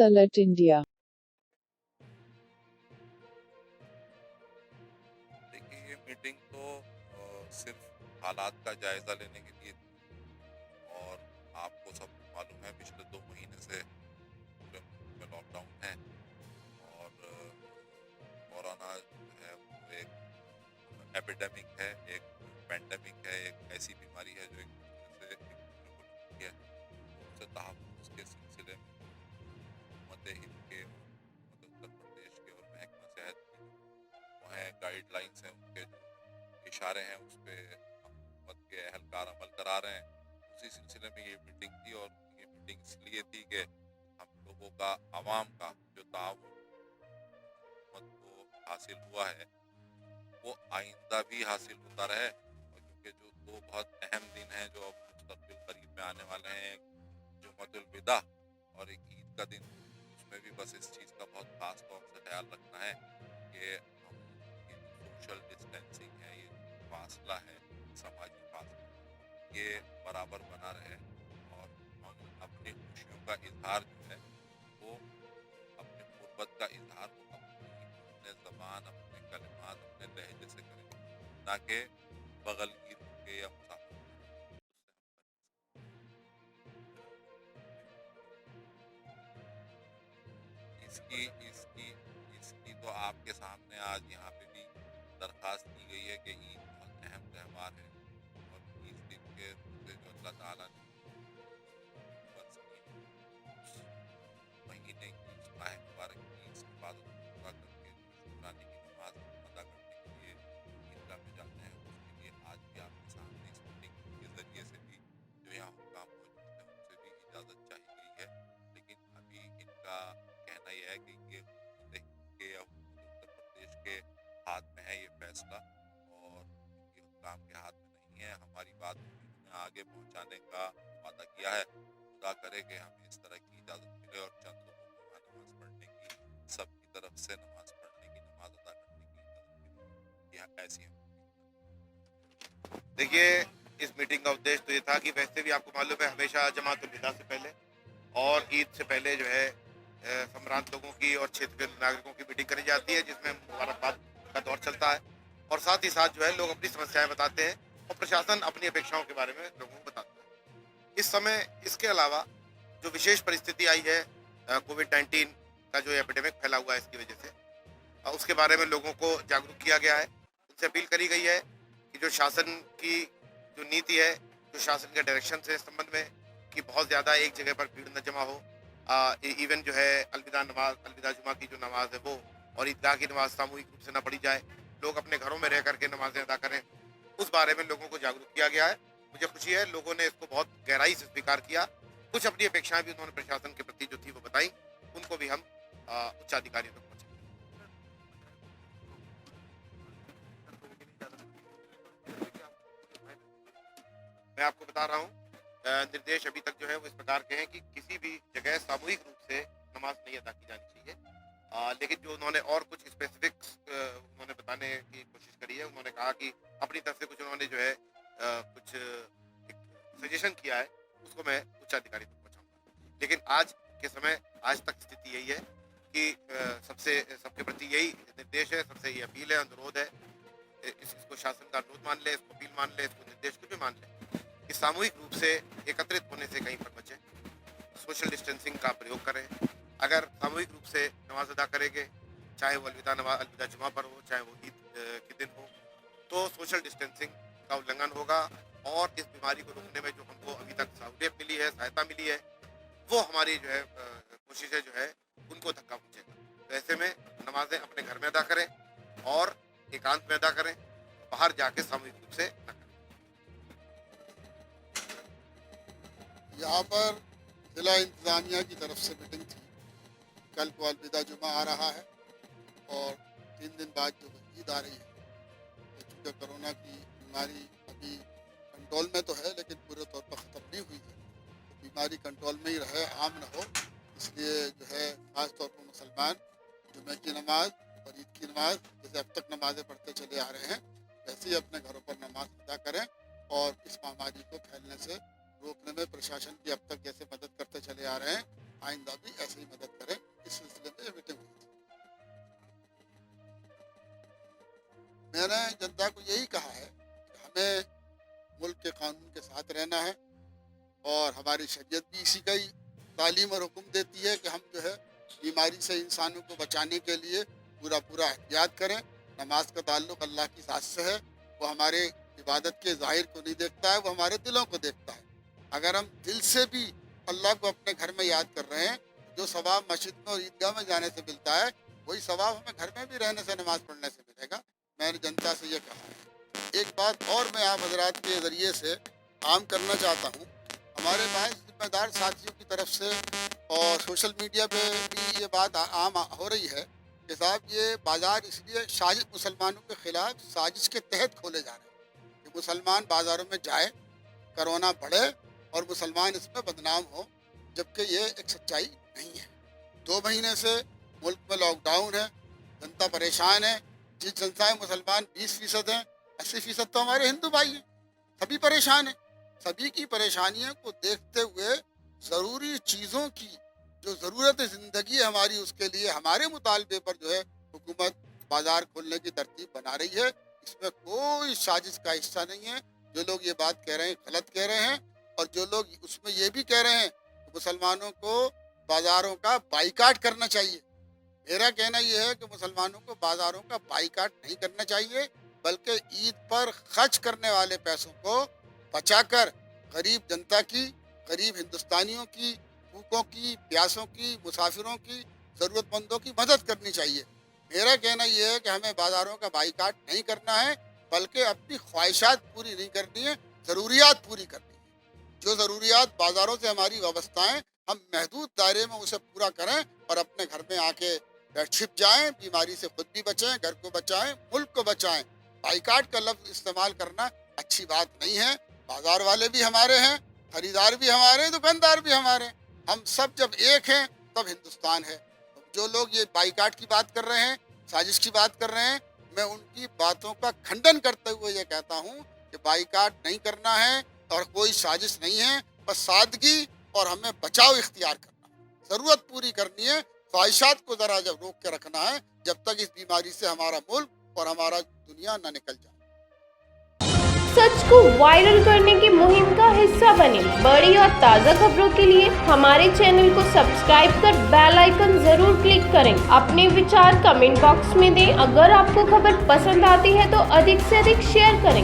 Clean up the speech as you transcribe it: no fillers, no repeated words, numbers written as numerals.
Alert India. देखिए, ये meeting तो सिर्फ हालात का जायजा लेने के लिए थी और आपको सब मालूम है पिछले 2 महीने से पूरे मुल्क में लॉकडाउन है और कोरोना जो है वो एक एपिडेमिक है, एक पैंडेमिक है, एक ऐसी बीमारी है जो एक दूसरे से एक दूसरे को लगती है। उससे तहफ़्फ़ुज़ के सिलसिले में हुकूमत हिंद के, हुकूमत उत्तर प्रदेश के और महकमा सेहत की वो हैं गाइडलाइंस हैं, उनके जो इशारे हैं उस पे हुकूमत के एहलकार अमल करा रहे हैं। उसी सिलसिले में ये मीटिंग थी और ये मीटिंग इसलिए थी कि हम लोगों का, आवाम का जो ताउन हुकूमत को हासिल हुआ है वो आइंदा भी हासिल होता रहे। और क्योंकि जो 2 बहुत अहम दिन हैं जो अब मुस्तक़बिल करीब में आने वाले हैं, एक जुम्मतुल विदा और एक ईद का दिन, उसमें भी बस इस चीज़ का बहुत ख़ास तौर से ख्याल रखना है कि हम ये जो सोशल डिस्टेंसिंग है, ये फासला है, समाजी फासला, ये बराबर बना रहे और हम अपनी खुशियों का इजहार जो है वो, अपने गुर्बत का इजहार वो अपने ज़बान, अपने कलिमात, अपने लहजे से करें, ना कि बगलगीर होके या मुसाफिर होके। इसकी इसकी इसकी तो आपके सामने आज यहाँ पे भी दरख्वास्त की गई है कि ईद बहुत अहम त्यौहार है और इस दिन के रोज़े जो अल्लाह ताला ने फर्ज की, उस महीने की, उस माह मुबारक की इस इबादत को पूरा करके शुक्राने की नमाज अदा करने के लिए ईदगाह में जाते हैं। उसके लिए आज भी आपके सामने इस मीटिंग के ज़रिए से भी जो यहाँ हुक्काम मौजूद हैं उनसे भी इजाज़त चाही गई है। लेकिन अभी इनका कहना यह है कि ये हुकूमत हिंद के या हुकूमत उत्तर प्रदेश के हाथ में है ये फैसला और इनके हुक्काम के हाथ में नहीं है। हमारी बात इन्होंने आगे पहुँचाने का वादा किया है। खुदा करे कि हमें इस तरह की इजाज़त मिले और चंद लोगों को वहाँ नमाज़ पढ़ने की, सबकी तरफ से नमाज़ पढ़ने की, नमाज़ अदा करने की इजाज़त मिले। यह ऐसी है। देखिए, इस मीटिंग का उद्देश्य तो ये था कि वैसे भी आपको मालूम है हमेशा जमातुल विदा से पहले और ईद से पहले जो है सम्रांत लोगों की और क्षेत्र के नागरिकों की मीटिंग करी जाती है जिसमें मुबारकबाद का दौर चलता है और साथ ही साथ जो है लोग अपनी समस्याएं बताते हैं और प्रशासन अपनी अपेक्षाओं के बारे में लोगों को बताता है। इस समय इसके अलावा जो विशेष परिस्थिति आई है कोविड-19 का जो एपिडेमिक फैला हुआ है इसकी वजह से, उसके बारे में लोगों को जागरूक किया गया है। उनसे अपील करी गई है कि जो शासन की जो नीति है, जो शासन के डायरेक्शन है इस संबंध में कि बहुत ज़्यादा एक जगह पर भीड़ न जमा हो, इवन जो है अलविदा जुमा की जो नमाज है वो और ईदगाह की नमाज सामूहिक रूप से न पढ़ी जाए, लोग अपने घरों में रह करके नमाजें अदा करें, उस बारे में लोगों को जागरूक किया गया है। मुझे खुशी है लोगों ने इसको बहुत गहराई से स्वीकार किया। कुछ अपनी अपेक्षाएं भी उन्होंने प्रशासन के प्रति जो थी वो बताई, उनको भी हम उच्चाधिकारियों तक पहुँचाएंगे। मैं आपको बता रहा हूँ निर्देश अभी तक जो है वो इस प्रकार के हैं कि किसी भी जगह सामूहिक रूप से नमाज नहीं अदा की जानी चाहिए। लेकिन जो उन्होंने और कुछ स्पेसिफिक्स उन्होंने बताने की कोशिश करी है, उन्होंने कहा कि अपनी तरफ से कुछ उन्होंने जो है कुछ सजेशन किया है, उसको मैं उच्चाधिकारी तक पहुँचाऊंगा। लेकिन आज के समय, आज तक स्थिति यही है कि सबके प्रति यही निर्देश है, सबसे ये अपील है, अनुरोध है, इसको शासन का अनुरोध मान ले, इसको अपील मान ले, इसको निर्देश को भी मान ले कि सामूहिक रूप से एकत्रित होने से कहीं पर बचें, सोशल डिस्टेंसिंग का प्रयोग करें। अगर सामूहिक रूप से नमाज अदा करेंगे, चाहे वो अलविदा जुमा पर हो, चाहे वो ईद के दिन हो, तो सोशल डिस्टेंसिंग का उल्लंघन होगा और इस बीमारी को रोकने में जो हमको अभी तक सहूलियत मिली है, सहायता मिली है, वो हमारी जो है कोशिशें जो है उनको धक्का पहुँचेगा। तो ऐसे में नमाजें अपने घर में अदा करें और एकांत में अदा करें, बाहर जाके सामूहिक रूप से न करें। यहाँ पर जिला इंतज़ामिया की तरफ से मीटिंग थी। कल को अलविदा जुमा आ रहा है और 3 दिन बाद जो ईद आ रही है, तो चूँकि कोरोना की बीमारी अभी कंट्रोल में तो है लेकिन पूरे तौर पर ख़त्म नहीं हुई है, तो बीमारी कंट्रोल में ही रहे, आम न हो, इसलिए जो है ख़ास तौर पर मुसलमान जुमे की नमाज और ईद की नमाज जैसे अब तक नमाज़ें पढ़ते चले आ रहे हैं वैसे ही अपने घरों पर नमाज अदा करें और इस महामारी को फैलने से रोकने में प्रशासन की अब तक जैसे मदद करते चले आ रहे हैं आइंदा भी ऐसे ही मदद करें। इस सिलसिले में ये मीटिंग हुई थी। मैंने जनता को यही कहा है कि हमें मुल्क के कानून के साथ रहना है और हमारी शरीयत भी इसी का ही तालीम और हुक्म देती है कि हम जो है बीमारी से इंसानों को बचाने के लिए पूरा एहतियात करें। नमाज का ताल्लुक अल्लाह की ज़ात से है, वो हमारे इबादत के ज़ाहिर को नहीं देखता है, वो हमारे दिलों को देखता है। अगर हम दिल से भी अल्लाह को अपने घर में याद कर रहे हैं, जो सवाब मस्जिद में और ईदगाह में जाने से मिलता है, वही सवाब हमें घर में भी रहने से, नमाज पढ़ने से मिलेगा। मैंने जनता से ये कहा है। एक बात और मैं आप हजरात के ज़रिए से आम करना चाहता हूँ। हमारे भाई जिम्मेदार साथियों की तरफ से और सोशल मीडिया पे भी ये बात आम हो रही है कि साहब ये बाज़ार इसलिए साजिश मुसलमानों के ख़िलाफ़ साजिश के तहत खोले जा रहे हैं कि मुसलमान बाज़ारों में जाए, कोरोना बढ़े और मुसलमान इसमें बदनाम हो, जबकि ये एक सच्चाई नहीं है। 2 महीने से मुल्क में लॉकडाउन है, जनता परेशान है। जिस जनता में मुसलमान 20% हैं, 80% तो हमारे हिंदू भाई हैं, सभी परेशान हैं। सभी की परेशानियों को देखते हुए ज़रूरी चीज़ों की जो ज़रूरत ज़िंदगी है हमारी, उसके लिए हमारे मुतालबे पर जो है हुकूमत बाज़ार खोलने की तरतीब बना रही है। इसमें कोई साजिश का हिस्सा नहीं है। जो लोग ये बात कह रहे हैं गलत कह रहे हैं, और जो लोग उसमें ये भी कह रहे हैं कि मुसलमानों को बाज़ारों का बाइकाट करना चाहिए। मेरा कहना ये है कि मुसलमानों को बाज़ारों का बाइकाट नहीं करना चाहिए, बल्कि ईद पर खर्च करने वाले पैसों को बचाकर गरीब जनता की, गरीब हिंदुस्तानियों की, भूखों की, प्यासों की, मुसाफिरों की, ज़रूरतमंदों की मदद करनी चाहिए। मेरा कहना यह है कि हमें बाज़ारों का बाइकाट नहीं करना है, बल्कि अपनी ख्वाहिशात पूरी नहीं करनी है, ज़रूरियात पूरी करनी है। जो ज़रूरियात बाज़ारों से हमारी वाबस्ता हैं, हम महदूद दायरे में उसे पूरा करें और अपने घर में आके छिप जाएं, बीमारी से खुद भी बचें, घर को बचाएं, मुल्क को बचाएं। बाइकाट का लफ्ज़ इस्तेमाल करना अच्छी बात नहीं है। बाज़ार वाले भी हमारे हैं, खरीदार भी हमारे हैं, दुकानदार भी हमारे हैं। हम सब जब एक हैं तब हिंदुस्तान है। जो लोग ये बाइकाट की बात कर रहे हैं, साजिश की बात कर रहे हैं, मैं उनकी बातों का खंडन करते हुए ये कहता हूँ कि बाइकाट नहीं करना है और कोई साजिश नहीं है। बस सादगी और हमें बचाव इख्तियार करना, ज़रूरत पूरी करनी है। ख्वाहिशात को ज़रा जब रोक के रखना है, जब तक इस बीमारी से हमारा मुल्क और हमारा दुनिया न निकल जाए। सच को वायरल करने की मुहिम का हिस्सा बने। बड़ी और ताज़ा खबरों के लिए हमारे चैनल को सब्सक्राइब कर बेल आइकन जरूर क्लिक करें। अपने विचार कमेंट बॉक्स में दें। अगर आपको खबर पसंद आती है तो अधिक से अधिक शेयर करें।